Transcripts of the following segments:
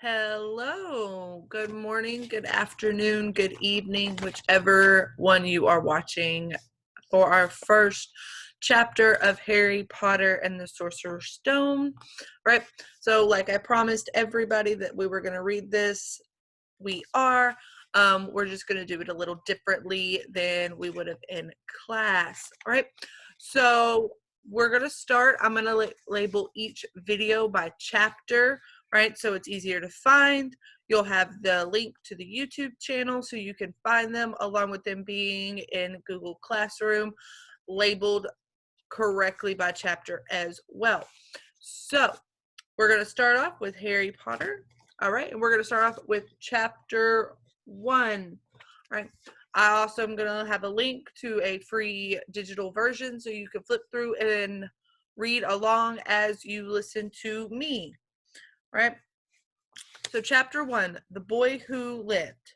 Hello, good morning, good afternoon, good evening, whichever one you are watching for our first chapter of Harry Potter and the Sorcerer's Stone. Right, so like I promised everybody that we were going to read this, we are. We're just going to do it a little differently than we would have in class. All right, so we're going to start. I'm going to label each video by chapter, right? So it's easier to find. You'll have the link to the YouTube channel so you can find them, along with them being in Google Classroom, labeled correctly by chapter as well. So we're going to start off with Harry Potter. All right, and we're going to start off with chapter 1. All right. I also am going to have a link to a free digital version so you can flip through and read along as you listen to me. Right? So chapter 1, The Boy Who Lived.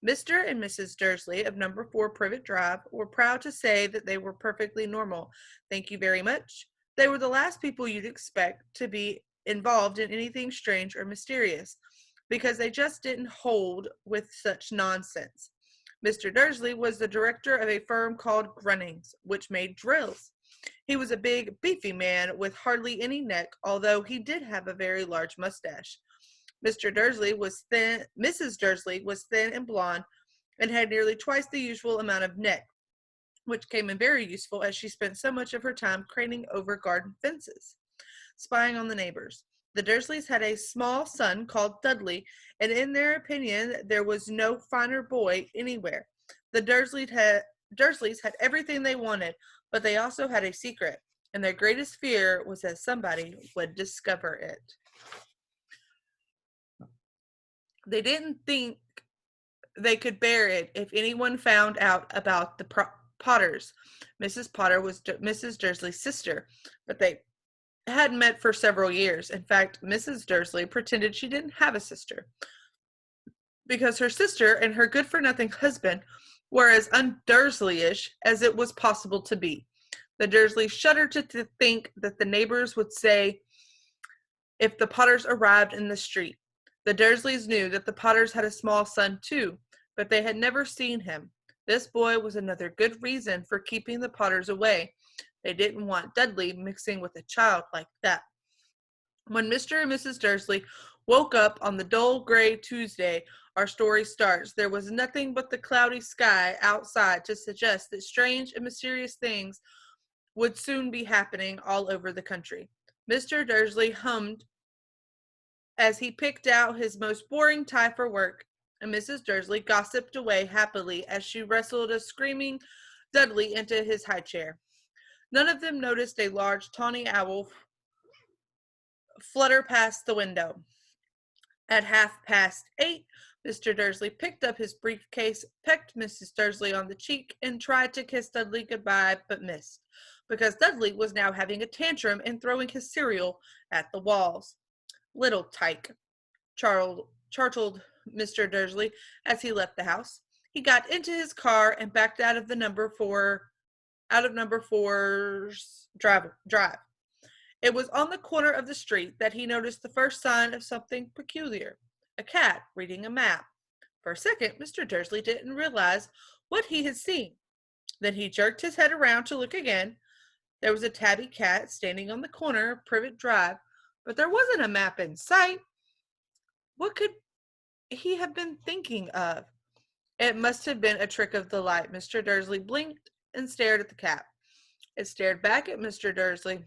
Mr. and Mrs. Dursley of number 4 Privet Drive were proud to say that they were perfectly normal. Thank you very much. They were the last people you'd expect to be involved in anything strange or mysterious, because they just didn't hold with such nonsense. Mr. Dursley was the director of a firm called Grunnings, which made drills. He was a big, beefy man with hardly any neck, although he did have a very large mustache. Mr. Dursley was thin. Mrs. Dursley was thin and blonde and had nearly twice the usual amount of neck, which came in very useful as she spent so much of her time craning over garden fences, spying on the neighbors. The Dursleys had a small son called Dudley, and in their opinion, there was no finer boy anywhere. The Dursleys had everything they wanted, but they also had a secret, and their greatest fear was that somebody would discover it. They didn't think they could bear it if anyone found out about the Potters. Mrs. Potter was Mrs. Dursley's sister, but they hadn't met for several years. In fact, Mrs. Dursley pretended she didn't have a sister, because her sister and her good-for-nothing husband were as un-Dursley-ish as it was possible to be. The Dursleys shuddered to think that the neighbors would say if the Potters arrived in the street. The Dursleys knew that the Potters had a small son too, but they had never seen him. This boy was another good reason for keeping the Potters away. They didn't want Dudley mixing with a child like that. When Mr. and Mrs. Dursley woke up on the dull gray Tuesday our story starts, there was nothing but the cloudy sky outside to suggest that strange and mysterious things would soon be happening all over the country. Mr. Dursley hummed as he picked out his most boring tie for work, and Mrs. Dursley gossiped away happily as she wrestled a screaming Dudley into his high chair. None of them noticed a large tawny owl flutter past the window. At 8:30, Mr. Dursley picked up his briefcase, pecked Mrs. Dursley on the cheek, and tried to kiss Dudley goodbye, but missed, because Dudley was now having a tantrum and throwing his cereal at the walls. Little tyke, chortled Mr. Dursley as he left the house. He got into his car and backed out of number 4's drive. It was on the corner of the street that he noticed the first sign of something peculiar: a cat reading a map. For a second, Mr. Dursley didn't realize what he had seen. Then he jerked his head around to look again. There was a tabby cat standing on the corner of Privet Drive, but there wasn't a map in sight. What could he have been thinking of? It must have been a trick of the light. Mr. Dursley blinked and stared at the cat. It stared back at Mr. Dursley.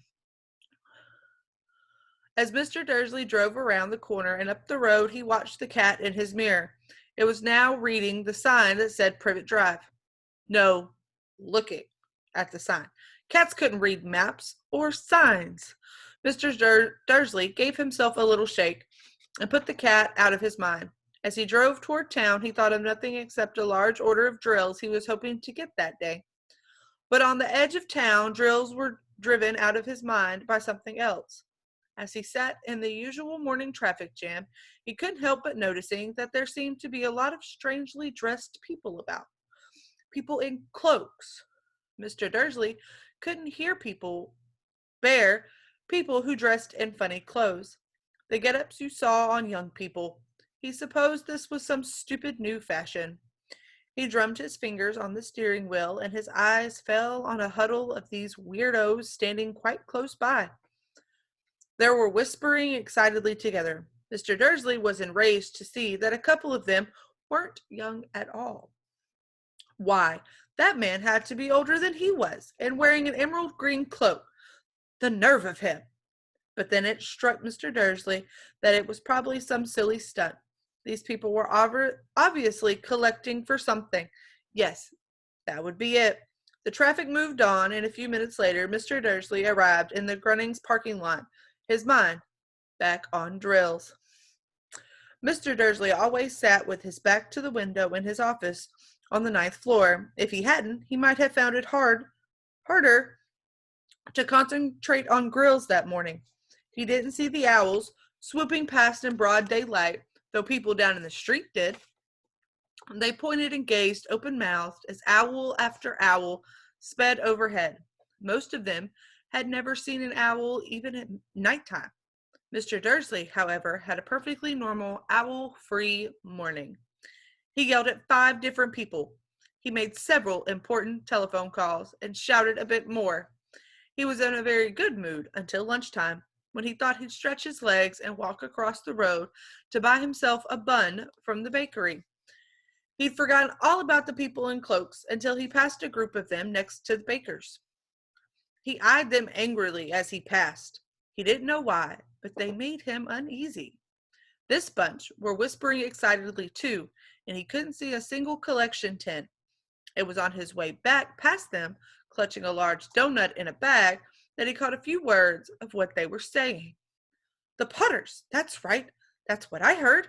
As Mr. Dursley drove around the corner and up the road, he watched the cat in his mirror. It was now reading the sign that said Privet Drive. No, looking at the sign. Cats couldn't read maps or signs. Mr. Dursley gave himself a little shake and put the cat out of his mind. As he drove toward town, he thought of nothing except a large order of drills he was hoping to get that day. But on the edge of town, drills were driven out of his mind by something else. As he sat in the usual morning traffic jam, he couldn't help but noticing that there seemed to be a lot of strangely dressed people about. People in cloaks. Mr. Dursley couldn't bear people who dressed in funny clothes. the get-ups you saw on young people. He supposed this was some stupid new fashion. He drummed his fingers on the steering wheel, and his eyes fell on a huddle of these weirdos standing quite close by. They were whispering excitedly together. Mr. Dursley was enraged to see that a couple of them weren't young at all. Why, that man had to be older than he was, and wearing an emerald green cloak. The nerve of him! But then it struck Mr. Dursley that it was probably some silly stunt. These people were obviously collecting for something. Yes, that would be it. The traffic moved on, and a few minutes later, Mr. Dursley arrived in the Grunnings parking lot, his mind back on drills. Mr. Dursley always sat with his back to the window in his office on the 9th floor. If he hadn't, he might have found it harder to concentrate on grills that morning. He didn't see the owls swooping past in broad daylight, though people down in the street did. They pointed and gazed open-mouthed as owl after owl sped overhead. Most of them had never seen an owl even at nighttime. Mr. Dursley, however, had a perfectly normal owl-free morning. He yelled at 5 different people. He made several important telephone calls and shouted a bit more. He was in a very good mood until lunchtime, when he thought he'd stretch his legs and walk across the road to buy himself a bun from the bakery. He'd forgotten all about the people in cloaks until he passed a group of them next to the baker's. He eyed them angrily as he passed. He didn't know why, but they made him uneasy. This bunch were whispering excitedly too, and he couldn't see a single collection tin. It was on his way back past them, clutching a large donut in a bag, that he caught a few words of what they were saying. The Potters, that's right. That's what I heard.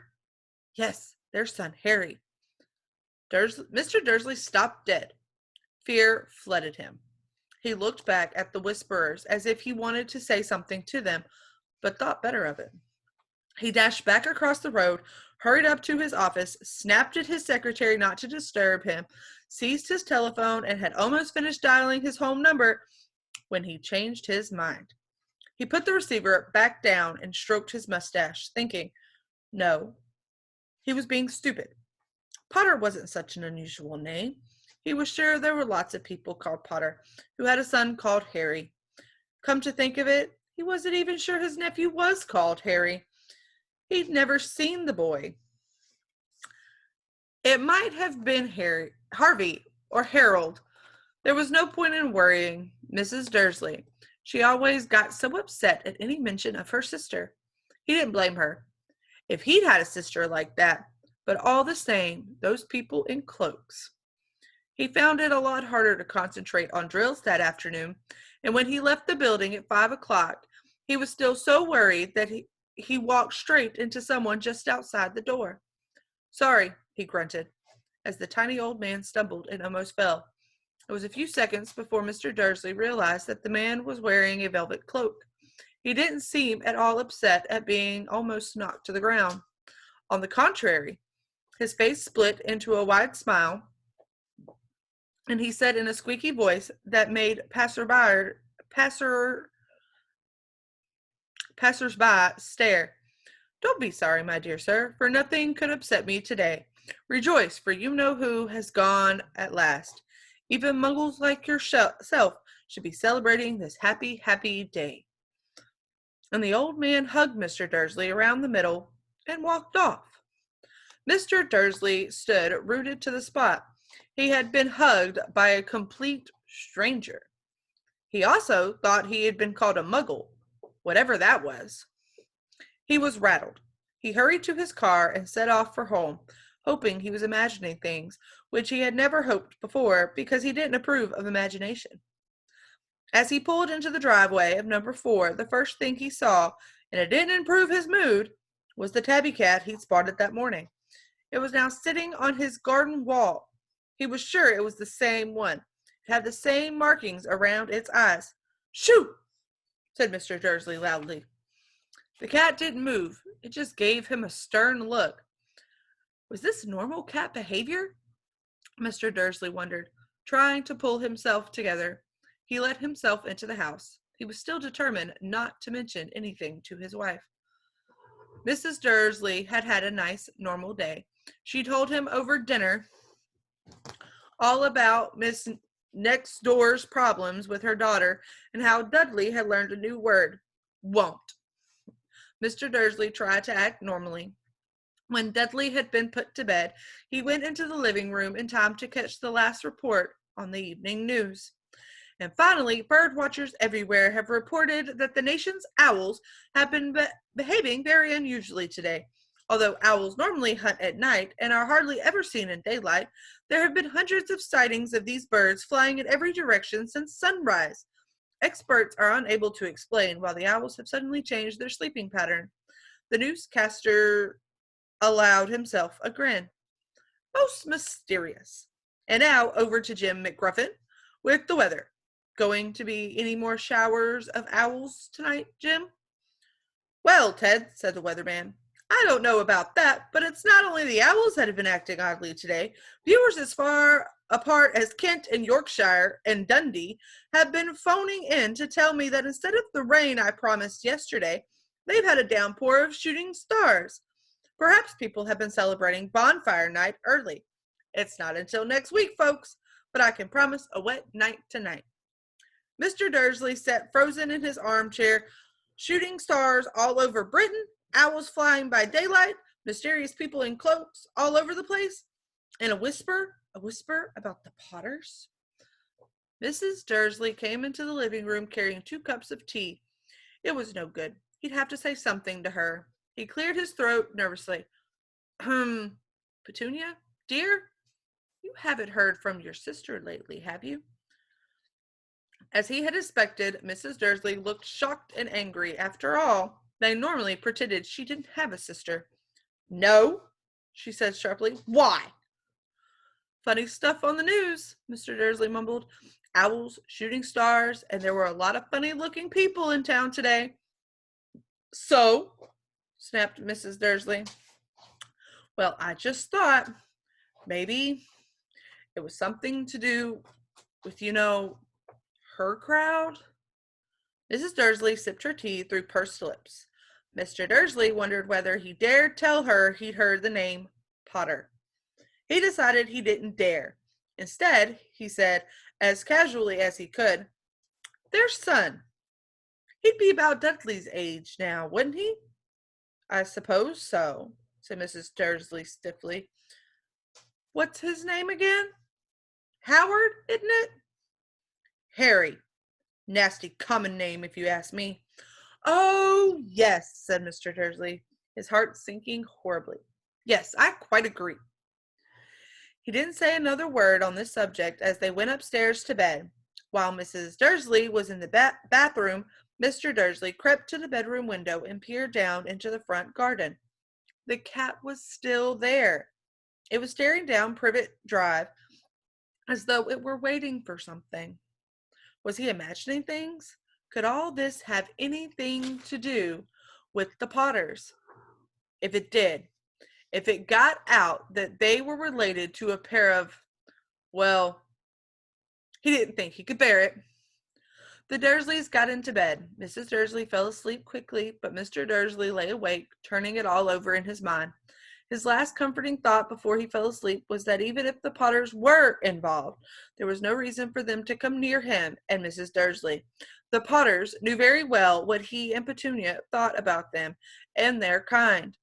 Yes, their son Harry. Mr. Dursley stopped dead. Fear flooded him. He looked back at the whisperers as if he wanted to say something to them, but thought better of it. He dashed back across the road, hurried up to his office, snapped at his secretary not to disturb him, seized his telephone, and had almost finished dialing his home number when he changed his mind. He put the receiver back down and stroked his mustache, thinking, no, he was being stupid. Potter wasn't such an unusual name. He was sure there were lots of people called Potter who had a son called Harry. Come to think of it, he wasn't even sure his nephew was called Harry. He'd never seen the boy. It might have been Harvey, or Harold. There was no point in worrying Mrs. Dursley. She always got so upset at any mention of her sister. He didn't blame her. If he'd had a sister like that, but all the same, those people in cloaks. He found it a lot harder to concentrate on drills that afternoon, and when he left the building at 5 o'clock, he was still so worried that he walked straight into someone just outside the door. Sorry, he grunted, as the tiny old man stumbled and almost fell. It was a few seconds before Mr. Dursley realized that the man was wearing a velvet cloak. He didn't seem at all upset at being almost knocked to the ground. On the contrary, his face split into a wide smile, and he said in a squeaky voice that made passersby stare, "Don't be sorry, my dear sir, for nothing could upset me today. Rejoice, for you know who has gone at last. Even muggles like yourself should be celebrating this happy, happy day." And the old man hugged Mr. Dursley around the middle and walked off. Mr. Dursley stood rooted to the spot. He had been hugged by a complete stranger. He also thought he had been called a muggle, whatever that was. He was rattled. He hurried to his car and set off for home, hoping he was imagining things which he had never hoped before because he didn't approve of imagination. As he pulled into the driveway of number 4, the first thing he saw, and it didn't improve his mood, was the tabby cat he'd spotted that morning. It was now sitting on his garden wall. He was sure it was the same one. It had the same markings around its eyes. "Shoo!" said Mr. Dursley loudly. The cat didn't move. It just gave him a stern look. Was this normal cat behavior? Mr. Dursley wondered, trying to pull himself together. He let himself into the house. He was still determined not to mention anything to his wife. Mrs. Dursley had had a nice, normal day. She told him over dinner all about Miss Next Door's problems with her daughter and how Dudley had learned a new word, won't. Mr. Dursley tried to act normally. When Dudley had been put to bed, he went into the living room in time to catch the last report on the evening news. And finally, bird watchers everywhere have reported that the nation's owls have been behaving very unusually today. Although owls normally hunt at night and are hardly ever seen in daylight, there have been hundreds of sightings of these birds flying in every direction since sunrise. Experts are unable to explain why the owls have suddenly changed their sleeping pattern. The newscaster allowed himself a grin. Most mysterious. And now over to Jim McGruffin with the weather. Going to be any more showers of owls tonight, Jim? Well, Ted, said the weatherman, I don't know about that, but it's not only the owls that have been acting oddly today. Viewers as far apart as Kent and Yorkshire and Dundee have been phoning in to tell me that instead of the rain I promised yesterday, they've had a downpour of shooting stars. Perhaps people have been celebrating bonfire night early. It's not until next week, folks, but I can promise a wet night tonight. Mr. Dursley sat frozen in his armchair, shooting stars all over Britain, owls flying by daylight, mysterious people in cloaks all over the place, and a whisper about the Potters. Mrs. Dursley came into the living room carrying 2 cups of tea. It was no good. He'd have to say something to her. He cleared his throat nervously. Petunia, dear, you haven't heard from your sister lately, have you? As he had expected, Mrs. Dursley looked shocked and angry. After all, they normally pretended she didn't have a sister. No, she said sharply. Why? Funny stuff on the news, Mr. Dursley mumbled. Owls, shooting stars, and there were a lot of funny-looking people in town today. So, snapped Mrs. Dursley. Well, I just thought maybe it was something to do with, her crowd. Mrs. Dursley sipped her tea through pursed lips. Mr. Dursley wondered whether he dared tell her he'd heard the name Potter. He decided he didn't dare. Instead, he said, as casually as he could, their son. He'd be about Dudley's age now, wouldn't he? I suppose so, said Mrs. Dursley stiffly. What's his name again? Howard, isn't it? Harry. Nasty common name, if you ask me. Oh, yes, said Mr. Dursley, his heart sinking horribly. Yes, I quite agree. He didn't say another word on this subject as they went upstairs to bed. While Mrs. Dursley was in the bathroom, Mr. Dursley crept to the bedroom window and peered down into the front garden. The cat was still there. It was staring down Privet Drive as though it were waiting for something. Was he imagining things? Could all this have anything to do with the Potters? If it did, if it got out that they were related to a pair of, well, he didn't think he could bear it. The Dursleys got into bed. Mrs. Dursley fell asleep quickly, but Mr. Dursley lay awake, turning it all over in his mind. His last comforting thought before he fell asleep was that even if the Potters were involved, there was no reason for them to come near him and Mrs. Dursley. The Potters knew very well what he and Petunia thought about them and their kind.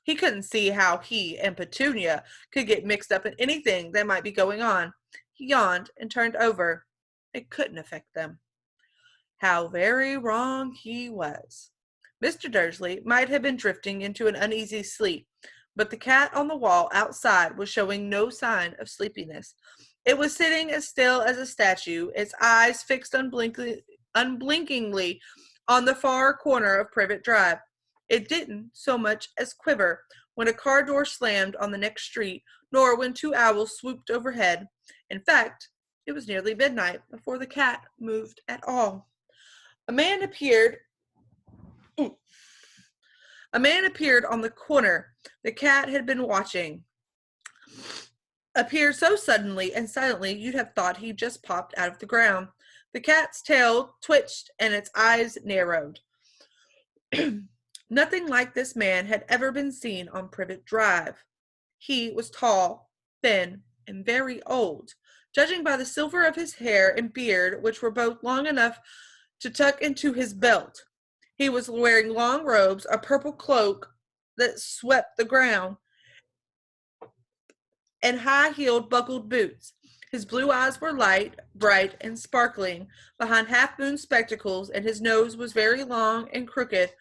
He couldn't see how he and Petunia could get mixed up in anything that might be going on. He yawned and turned over. It couldn't affect them. How very wrong he was. Mr. Dursley might have been drifting into an uneasy sleep, but the cat on the wall outside was showing no sign of sleepiness. It was sitting as still as a statue, its eyes fixed unblinkingly on the far corner of Privet Drive. It didn't so much as quiver when a car door slammed on the next street, nor when 2 owls swooped overhead. In fact, it was nearly midnight before the cat moved at all. A man appeared on the corner the cat had been watching. Appeared so suddenly and silently you'd have thought he'd just popped out of the ground. The cat's tail twitched and its eyes narrowed. Nothing like this man had ever been seen on Privet Drive. He was tall, thin, and very old, judging by the silver of his hair and beard, which were both long enough to tuck into his belt. He was wearing long robes, a purple cloak that swept the ground, and high-heeled buckled boots. His blue eyes were light, bright, and sparkling behind half-moon spectacles, and his nose was very long and crooked,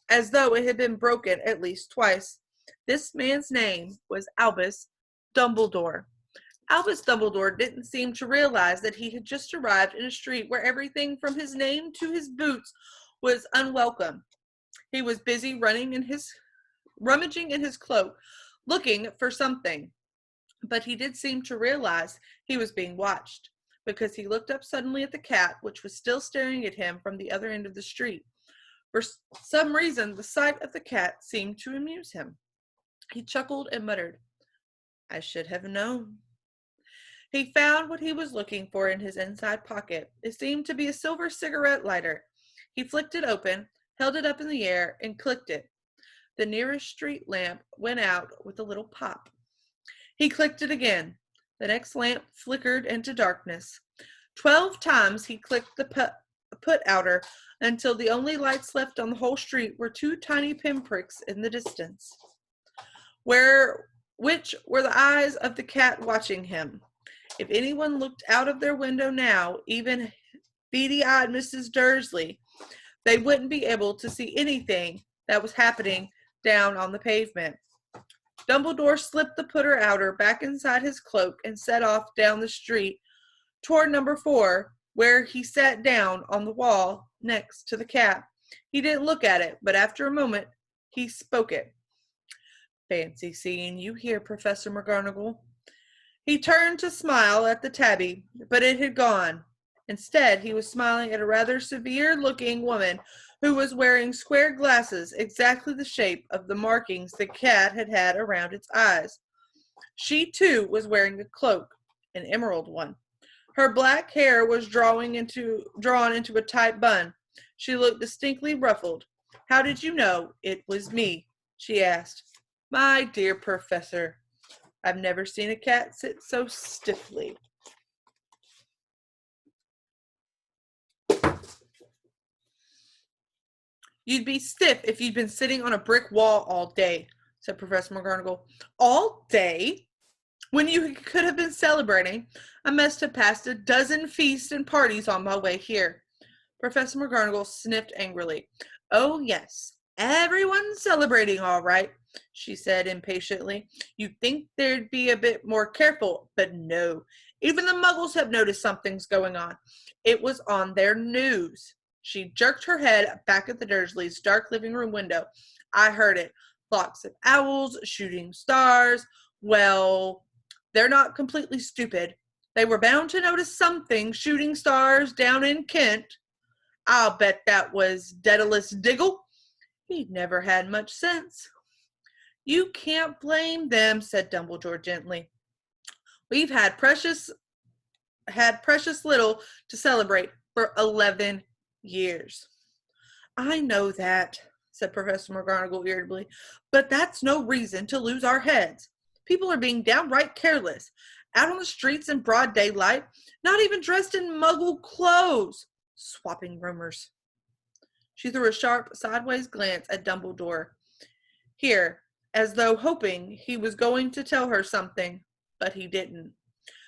as though it had been broken at least twice. This man's name was Albus Dumbledore. Albus Dumbledore didn't seem to realize that he had just arrived in a street where everything from his name to his boots was unwelcome. He was busy rummaging in his cloak, looking for something. But he did seem to realize he was being watched, because he looked up suddenly at the cat, which was still staring at him from the other end of the street. For some reason, the sight of the cat seemed to amuse him. He chuckled and muttered, "I should have known." He found what he was looking for in his inside pocket. It seemed to be a silver cigarette lighter. He flicked it open, held it up in the air, and clicked it. The nearest street lamp went out with a little pop. He clicked it again. The next lamp flickered into darkness. 12 times he clicked the put-outer until the only lights left on the whole street were 2 tiny pinpricks in the distance, which were the eyes of the cat watching him. If anyone looked out of their window now, even beady-eyed Mrs. Dursley, they wouldn't be able to see anything that was happening down on the pavement. Dumbledore slipped the putter-outer back inside his cloak and set off down the street toward number 4, where he sat down on the wall next to the cat. He didn't look at it, but after a moment he spoke it. "Fancy seeing you here, Professor McGonagall." He turned to smile at the tabby, but it had gone. Instead, he was smiling at a rather severe-looking woman who was wearing square glasses exactly the shape of the markings the cat had had around its eyes. She, too, was wearing a cloak, an emerald one. Her black hair was drawn into a tight bun. She looked distinctly ruffled. "How did you know it was me?" she asked. "My dear Professor, I've never seen a cat sit so stiffly." "You'd be stiff if you'd been sitting on a brick wall all day," said Professor McGonagall. "All day? When you could have been celebrating. I must have passed a dozen feasts and parties on my way here." Professor McGonagall sniffed angrily. "Oh, yes, everyone's celebrating all right," she said impatiently. "You'd think they'd be a bit more careful, but no. Even the Muggles have noticed something's going on. It was on their news." She jerked her head back at the Dursleys' dark living room window. "I heard it. Flocks of owls, shooting stars. Well, they're not completely stupid. They were bound to notice something shooting stars down in Kent. I'll bet that was Daedalus Diggle. He'd never had much sense." "You can't blame them," said Dumbledore gently. "We've had precious little to celebrate for 11 years. "I know that," said Professor McGonagall irritably, "but that's no reason to lose our heads. People are being downright careless, out on the streets in broad daylight, not even dressed in Muggle clothes, swapping rumors." She threw a sharp, sideways glance at Dumbledore here, as though hoping he was going to tell her something, but he didn't.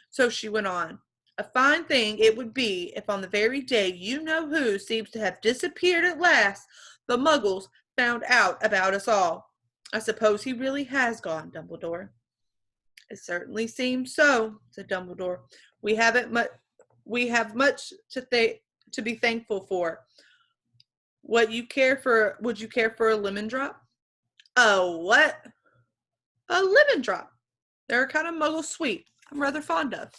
So she went on. "A fine thing it would be if on the very day you-know-who seems to have disappeared at last, the Muggles found out about us all. I suppose he really has gone, Dumbledore." "It certainly seems so," said Dumbledore. We have much to be thankful for. Would you care for a lemon drop?" "Oh, what?" "A lemon drop. They're a kind of Muggle sweet I'm rather fond of."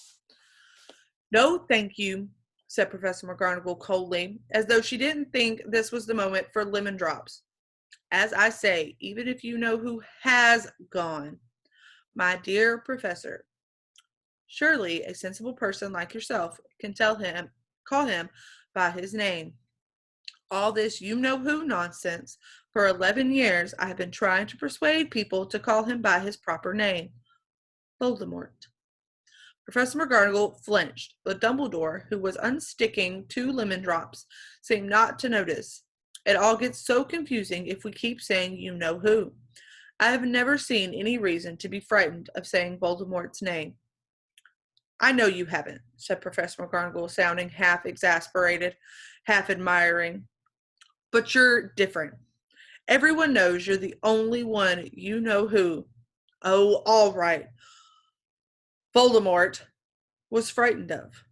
"No, thank you," said Professor McGonagall coldly, as though she didn't think this was the moment for lemon drops. "As I say, even if you know who has gone, my dear Professor, surely a sensible person like yourself can call him by his name. All this you-know-who nonsense For 11 years, I have been trying to persuade people to call him by his proper name, Voldemort. Professor McGonagall flinched, but Dumbledore, who was unsticking 2 lemon drops, seemed not to notice. It all gets so confusing if we keep saying you know who. I have never seen any reason to be frightened of saying Voldemort's name. I know you haven't, said Professor McGonagall, sounding half exasperated, half admiring. But you're different. Everyone knows you're the only one you know who. Oh, all right. Voldemort was frightened of.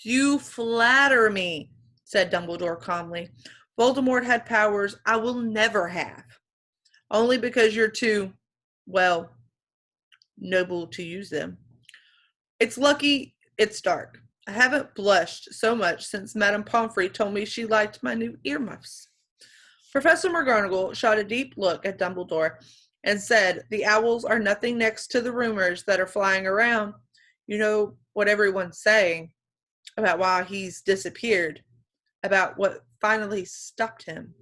You flatter me, said Dumbledore calmly. Voldemort had powers I will never have. Only because you're too, well, noble to use them. It's lucky it's dark. I haven't blushed so much since Madame Pomfrey told me she liked my new earmuffs. Professor McGonagall shot a deep look at Dumbledore and said, the owls are nothing next to the rumors that are flying around. You know what everyone's saying about why he's disappeared, about what finally stopped him.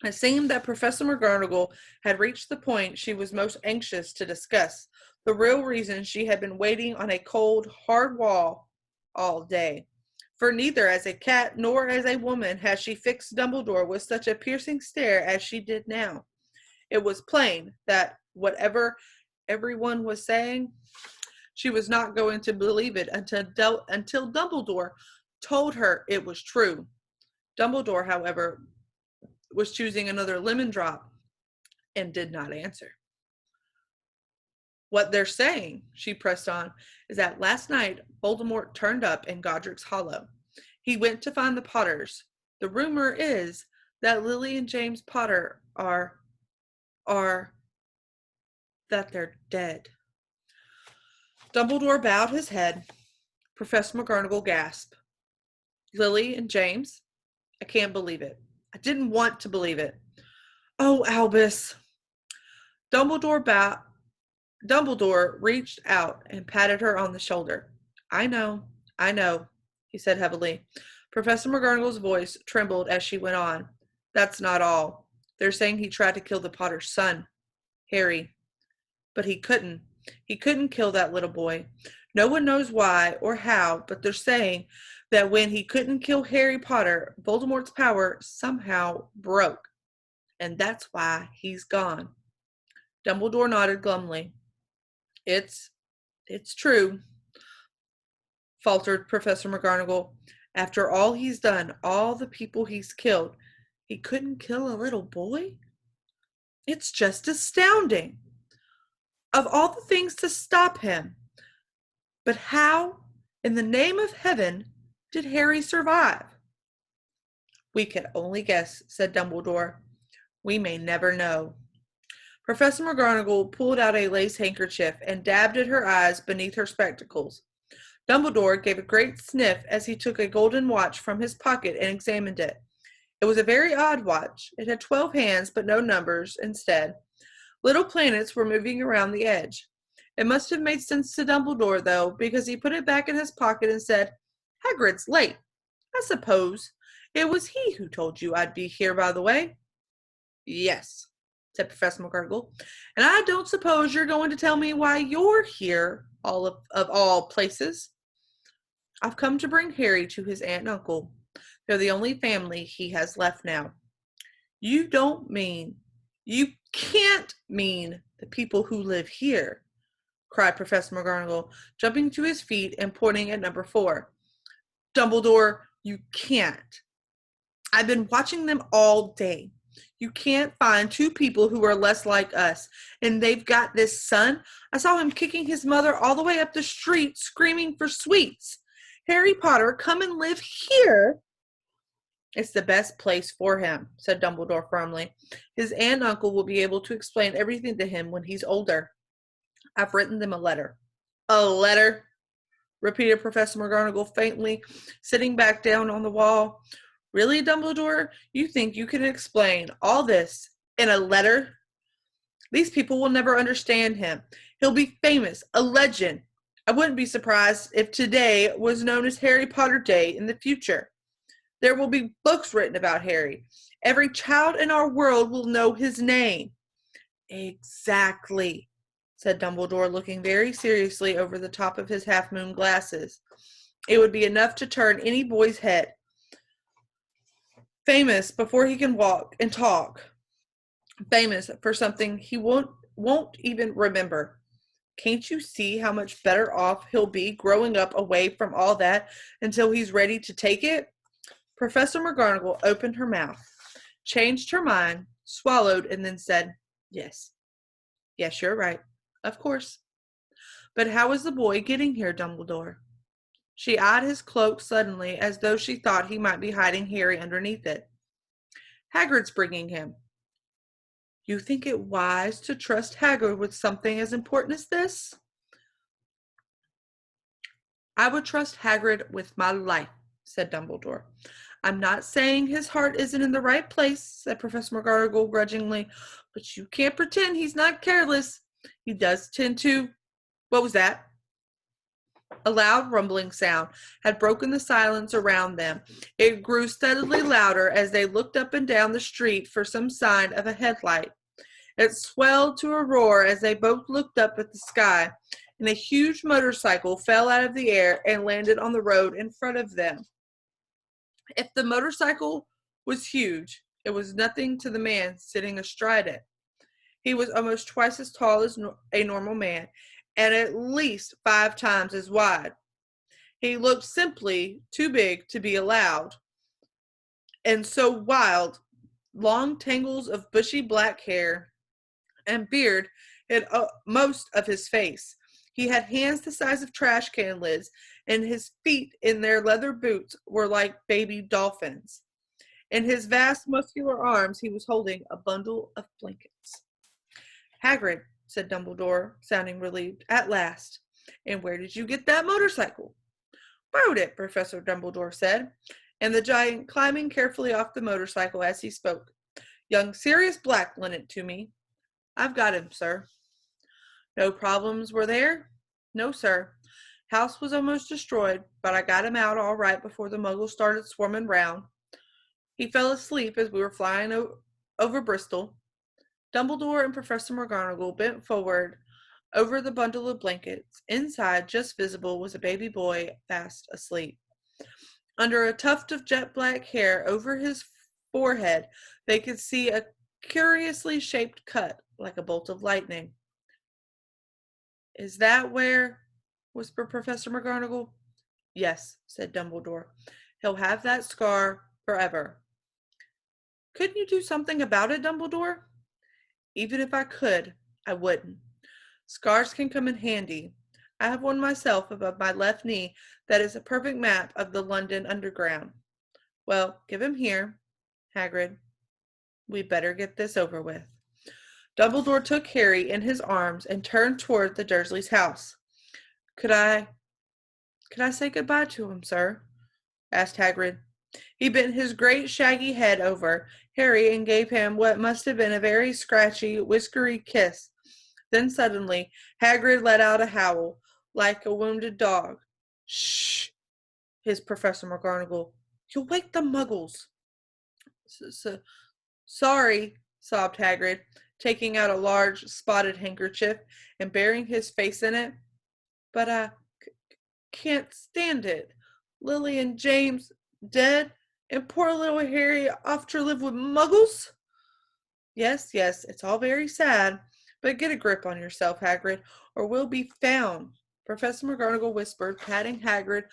It seemed that Professor McGonagall had reached the point she was most anxious to discuss, the real reason she had been waiting on a cold, hard wall all day. For neither as a cat nor as a woman had she fixed Dumbledore with such a piercing stare as she did now. It was plain that whatever everyone was saying, she was not going to believe it until Dumbledore told her it was true. Dumbledore, however, was choosing another lemon drop and did not answer. What they're saying, she pressed on, is that last night Voldemort turned up in Godric's Hollow. He went to find the Potters. The rumor is that Lily and James Potter are that they're dead. Dumbledore bowed his head. Professor McGonagall gasped. Lily and James? I can't believe it. I didn't want to believe it. Oh, Albus. Dumbledore reached out and patted her on the shoulder. I know, he said heavily. Professor McGonagall's voice trembled as she went on. That's not all. They're saying he tried to kill the Potter's son, Harry. But he couldn't. He couldn't kill that little boy. No one knows why or how, but they're saying that when he couldn't kill Harry Potter, Voldemort's power somehow broke. And that's why he's gone. Dumbledore nodded glumly. It's true, faltered Professor McGonagall. After all he's done, all the people he's killed, he couldn't kill a little boy? It's just astounding. Of all the things to stop him. But how, in the name of heaven, did Harry survive? We can only guess, said Dumbledore. We may never know. Professor McGonagall pulled out a lace handkerchief and dabbed at her eyes beneath her spectacles. Dumbledore gave a great sniff as he took a golden watch from his pocket and examined it. It was a very odd watch. It had 12 hands, but no numbers instead. Little planets were moving around the edge. It must have made sense to Dumbledore, though, because he put it back in his pocket and said, Hagrid's late. I suppose. It was he who told you I'd be here, by the way. Yes, said Professor McGonagall. And I don't suppose you're going to tell me why you're here, of all places. I've come to bring Harry to his aunt and uncle. They're the only family he has left now. You can't mean the people who live here, cried Professor McGonagall, jumping to his feet and pointing at number 4. Dumbledore, you can't. I've been watching them all day. You can't find 2 people who are less like us. And they've got this son. I saw him kicking his mother all the way up the street, screaming for sweets. Harry Potter, come and live here. It's the best place for him, said Dumbledore firmly. His aunt and uncle will be able to explain everything to him when he's older. I've written them a letter. A letter? Repeated Professor McGonagall faintly, sitting back down on the wall. Really, Dumbledore? You think you can explain all this in a letter? These people will never understand him. He'll be famous, a legend. I wouldn't be surprised if today was known as Harry Potter Day in the future. There will be books written about Harry, Every child in our world will know his name. Exactly, said Dumbledore, looking very seriously over the top of his half-moon glasses. It would be enough to turn any boy's head. Famous before he can walk and talk. Famous for something he won't even remember. Can't you see how much better off he'll be growing up away from all that until he's ready to take it? Professor McGonagall opened her mouth, changed her mind, swallowed, and then said, Yes. Yes, you're right. Of course. But how is the boy getting here, Dumbledore? She eyed his cloak suddenly as though she thought he might be hiding Harry underneath it. Hagrid's bringing him. You think it wise to trust Hagrid with something as important as this? I would trust Hagrid with my life, said Dumbledore. I'm not saying his heart isn't in the right place, said Professor McGonagall grudgingly, but you can't pretend he's not careless. He does tend to... What was that? A loud rumbling sound had broken the silence around them. It grew steadily louder as they looked up and down the street for some sign of a headlight. It swelled to a roar as they both looked up at the sky, and a huge motorcycle fell out of the air and landed on the road in front of them. If the motorcycle was huge, it was nothing to the man sitting astride it. He was almost twice as tall as a normal man, and at least 5 times as wide. He looked simply too big to be allowed, and so wild, long tangles of bushy black hair and beard hid most of his face. He had hands the size of trash can lids, and his feet in their leather boots were like baby dolphins. In his vast muscular arms he was holding a bundle of blankets. Hagrid, said Dumbledore, sounding relieved, at last. And where did you get that motorcycle? Borrowed it, Professor Dumbledore said, and the giant climbing carefully off the motorcycle as he spoke. Young Sirius Black lent it to me. I've got him, sir. No problems were there? No, sir. House was almost destroyed, but I got him out all right before the muggles started swarming round. He fell asleep as we were flying over Bristol. Dumbledore and Professor McGonagall bent forward over the bundle of blankets. Inside, just visible, was a baby boy fast asleep. Under a tuft of jet black hair over his forehead, they could see a curiously shaped cut, like a bolt of lightning. Is that where? Whispered Professor McGonagall. Yes, said Dumbledore. He'll have that scar forever. Couldn't you do something about it, Dumbledore? Even if I could, I wouldn't. Scars can come in handy. I have one myself above my left knee that is a perfect map of the London Underground. Well, give him here, Hagrid. We'd better get this over with. Dumbledore took Harry in his arms and turned toward the Dursleys' house. Could I say goodbye to him, sir? Asked Hagrid. He bent his great shaggy head over Harry and gave him what must have been a very scratchy, whiskery kiss. Then suddenly Hagrid let out a howl, like a wounded dog. Shh, hissed Professor McGonagall. You'll wake the muggles. Sorry, sobbed Hagrid, taking out a large spotted handkerchief and burying his face in it. But I can't stand it. Lily and James dead, and poor little Harry off to live with muggles? Yes, it's all very sad, but get a grip on yourself, Hagrid, or we'll be found, Professor McGonagall whispered, patting Hagrid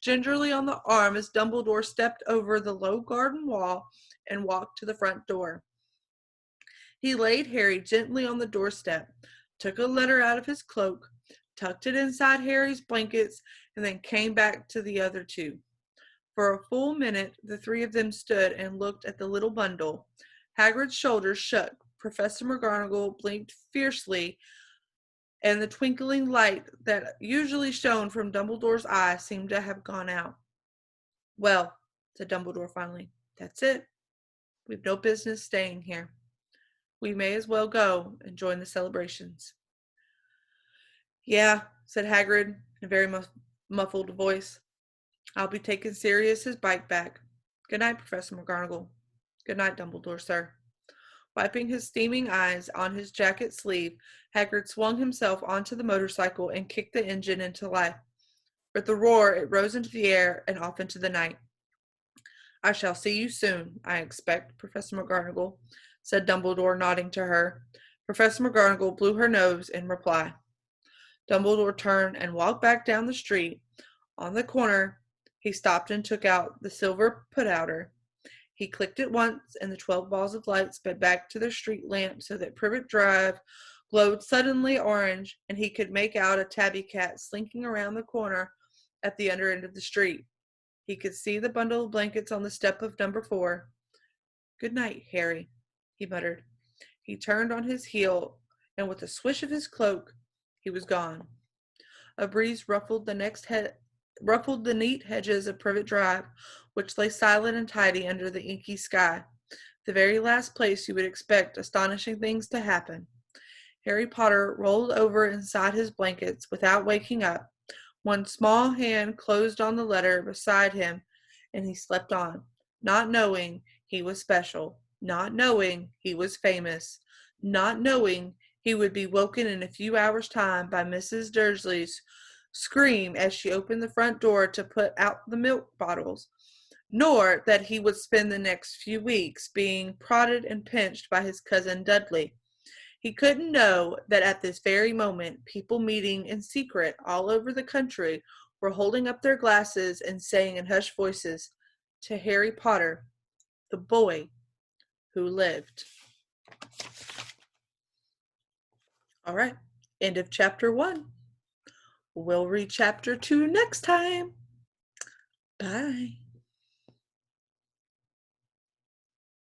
gingerly on the arm as Dumbledore stepped over the low garden wall and walked to the front door. He laid Harry gently on the doorstep, took a letter out of his cloak, tucked it inside Harry's blankets, and then came back to the other two. For a full minute, the three of them stood and looked at the little bundle. Hagrid's shoulders shook. Professor McGonagall blinked fiercely, and the twinkling light that usually shone from Dumbledore's eye seemed to have gone out. Well, said Dumbledore finally, that's it. We've no business staying here. We may as well go and join the celebrations. Yeah, said Hagrid in a very muffled voice. I'll be taking Sirius's bike back. Good night, Professor McGonagall. Good night, Dumbledore, sir. Wiping his steaming eyes on his jacket sleeve, Hagrid swung himself onto the motorcycle and kicked the engine into life. With a roar, it rose into the air and off into the night. I shall see you soon, I expect, Professor McGonagall, said Dumbledore, nodding to her. Professor McGonagall blew her nose in reply. Dumbledore turned and walked back down the street. On the corner, he stopped and took out the silver put-outer. He clicked it once, and the 12 balls of light sped back to their street lamp so that Privet Drive glowed suddenly orange, and he could make out a tabby cat slinking around the corner at the under end of the street. He could see the bundle of blankets on the step of number 4. Good night, Harry, he muttered. He turned on his heel, and with a swish of his cloak, he was gone. A breeze ruffled the neat hedges of Privet Drive, which lay silent and tidy under the inky sky, the very last place you would expect astonishing things to happen. Harry Potter rolled over inside his blankets without waking up. One small hand closed on the letter beside him, and he slept on, not knowing he was special, not knowing he was famous, not knowing he would be woken in a few hours' time by Mrs. Dursley's scream as she opened the front door to put out the milk bottles, nor that he would spend the next few weeks being prodded and pinched by his cousin Dudley. He couldn't know that at this very moment people meeting in secret all over the country were holding up their glasses and saying in hushed voices, "To Harry Potter, the boy who lived." All right, end of chapter 1. We'll read chapter 2 next time. Bye.